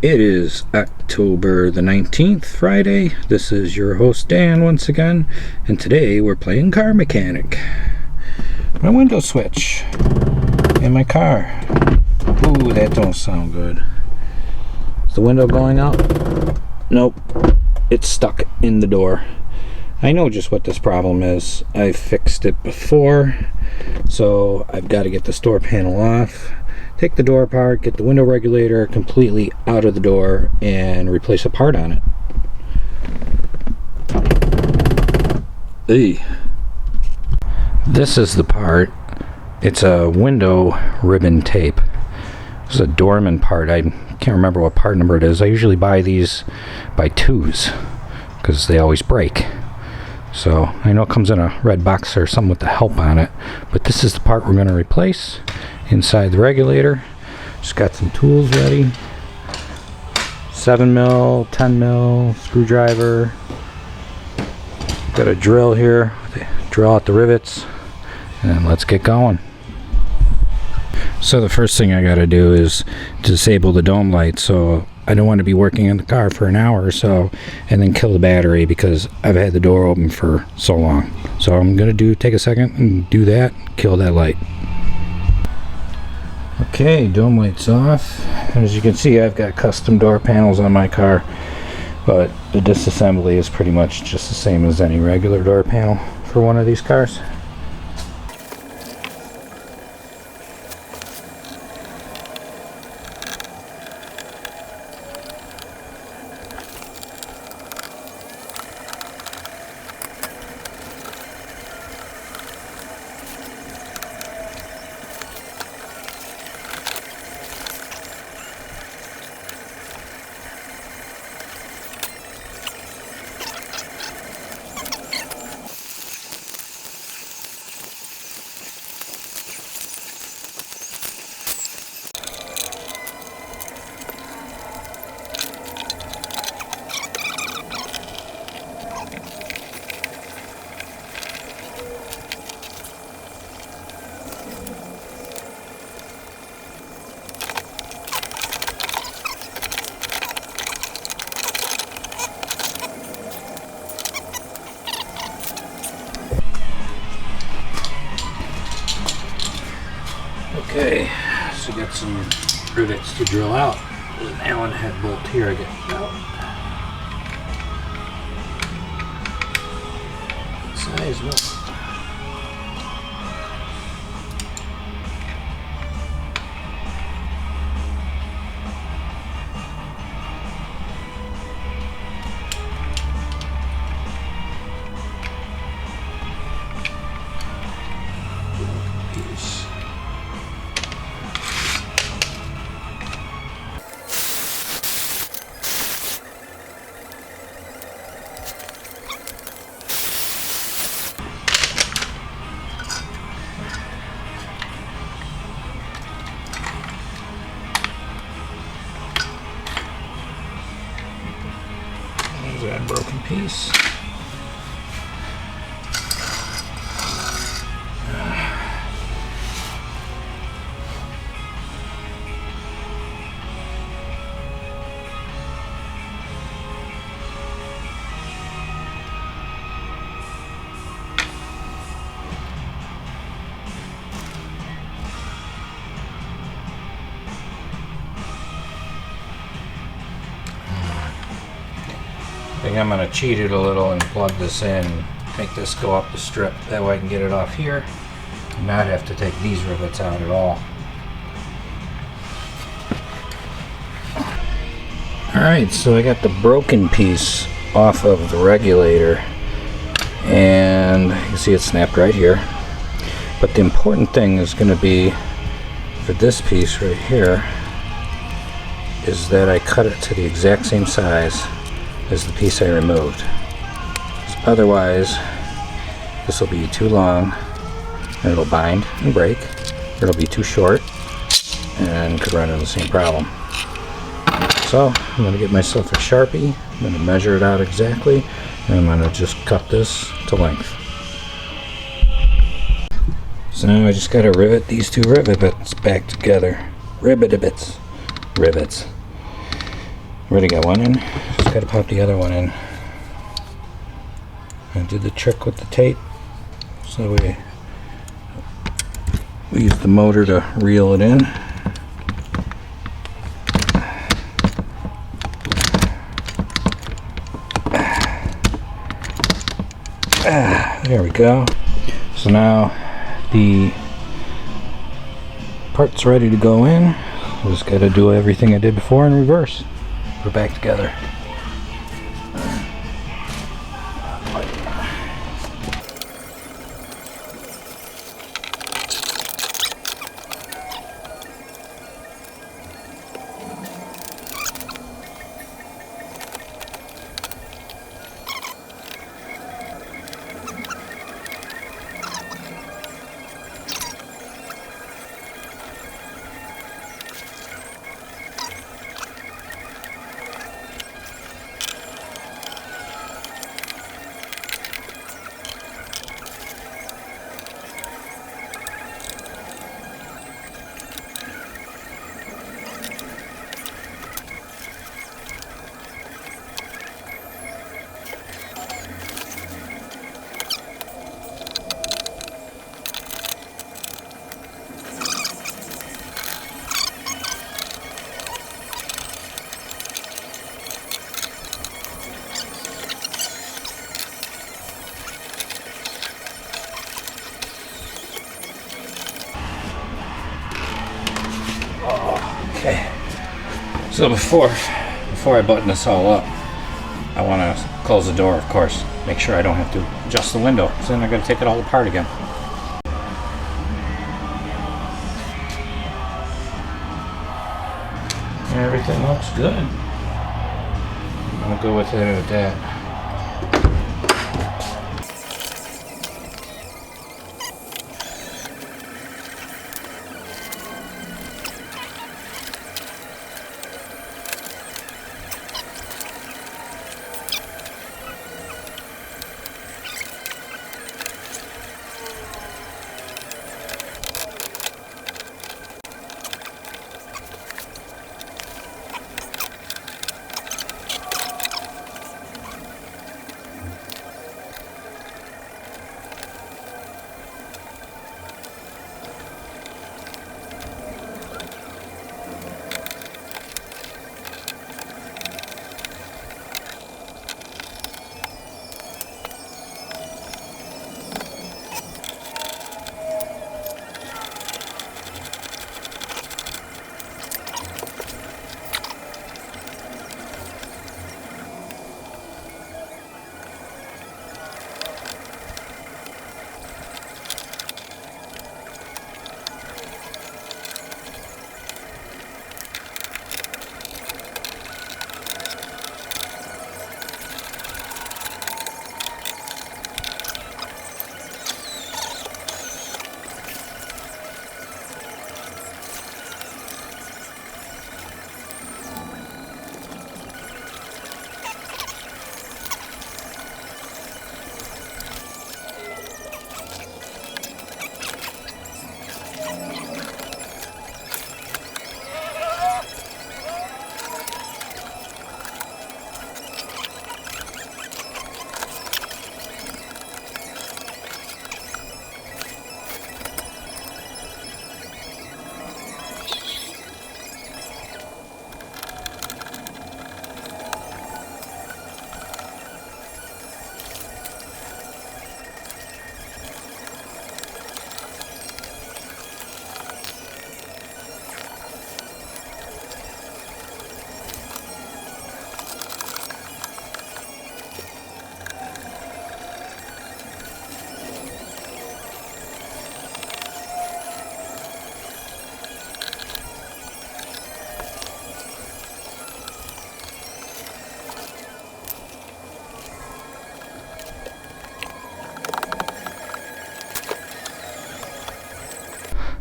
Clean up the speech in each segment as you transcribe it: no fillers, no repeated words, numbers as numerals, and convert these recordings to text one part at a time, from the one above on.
It is October the 19th, Friday. This is your host Dan once again, and today we're playing car mechanic. My window switch in my car. Ooh, that don't sound good. Is the window going out? Nope, it's stuck in the door. I know just what this problem is. I've fixed it before, so I've got to get this door panel off, take the door apart, get the window regulator completely out of the door, and replace a part on it. Hey. This is the part. It's a window ribbon tape. This is a Dorman part. I can't remember what part number it is. I usually buy these by twos because they always break. So I know it comes in a red box or something with the help on it, but this is the part we're going to replace inside the regulator. Just got some tools ready. 7mm, 10mm screwdriver. Got a drill here. Drill out the rivets, and then let's get going. So the first thing I got to do is disable the dome light, so I don't want to be working in the car for an hour or so and then kill the battery because I've had the door open for so long. So I'm going to take a second and do that, kill that light. Okay, dome light's off. As you can see, I've got custom door panels on my car, but the disassembly is pretty much just the same as any regular door panel for one of these cars. Okay, so got some rivets to drill out. There's an Allen head bolt here I get out. Size no. Piece. That broken piece. I think I'm going to cheat it a little and plug this in, make this go up the strip, that way I can get it off here and not have to take these rivets out at all. Alright, so I got the broken piece off of the regulator, and you can see it snapped right here. But the important thing is going to be for this piece right here is that I cut it to the exact same size as the piece I removed. Otherwise, this will be too long and it'll bind and break, or it'll be too short and could run into the same problem. So I'm going to get myself a Sharpie, I'm going to measure it out exactly, and I'm going to just cut this to length. So now I just got to rivet these two rivet bits back together. Rivets. Already got one in. Just gotta pop the other one in. I did the trick with the tape. So we use the motor to reel it in. There we go. So now the part's ready to go in. Just got to do everything I did before in reverse. Put it back together. Okay, so before I button this all up, I want to close the door, of course. Make sure I don't have to adjust the window, so then I got to take it all apart again. Everything looks good. I'm gonna go with it with that.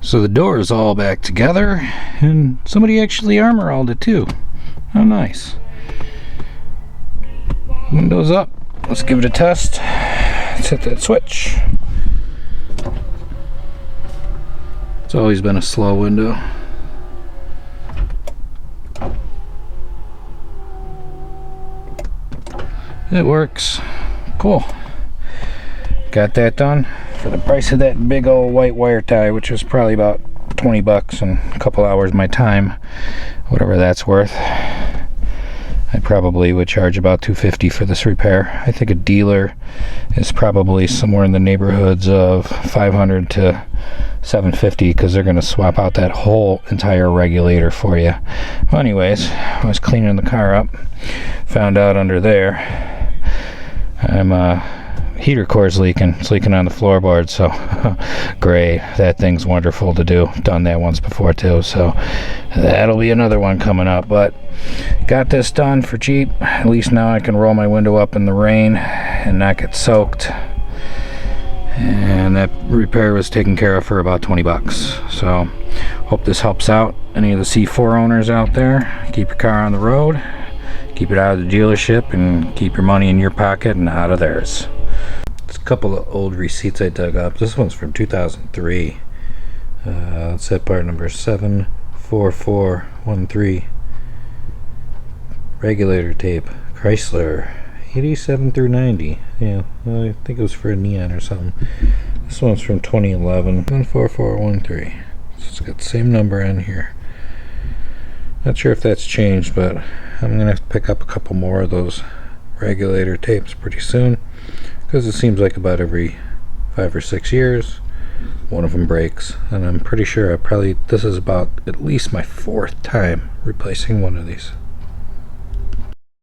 So the door is all back together, and somebody actually armor-alled it too. How nice. Windows up. Let's give it a test. Let's hit that switch. It's always been a slow window. It works. Cool. Got that done for the price of that big old white wire tie, which was probably about 20 bucks and a couple hours of my time, whatever that's worth. I probably would charge about $250 for this repair. I think a dealer is probably somewhere in the neighborhoods of $500 to $750 because they're going to swap out that whole entire regulator for you. Well, anyways, I was cleaning the car up, found out under there heater core's leaking. It's leaking on the floorboard, so great. That thing's wonderful to do. Done that once before too, so that'll be another one coming up. But got this done for cheap. At least now I can roll my window up in the rain and not get soaked. And that repair was taken care of for about 20 bucks. So hope this helps out any of the C4 owners out there. Keep your car on the road, keep it out of the dealership, and keep your money in your pocket and out of theirs. It's a couple of old receipts I dug up. This one's from 2003. It's that part number 74413. Regulator tape, Chrysler, 87 through 90. Yeah, I think it was for a neon or something. This one's from 2011, 14413. So it's got the same number on here. Not sure if that's changed, but I'm gonna have to pick up a couple more of those regulator tapes pretty soon, because it seems like about every 5 or 6 years one of them breaks, and I'm pretty sure this is about at least my 4th time replacing one of these.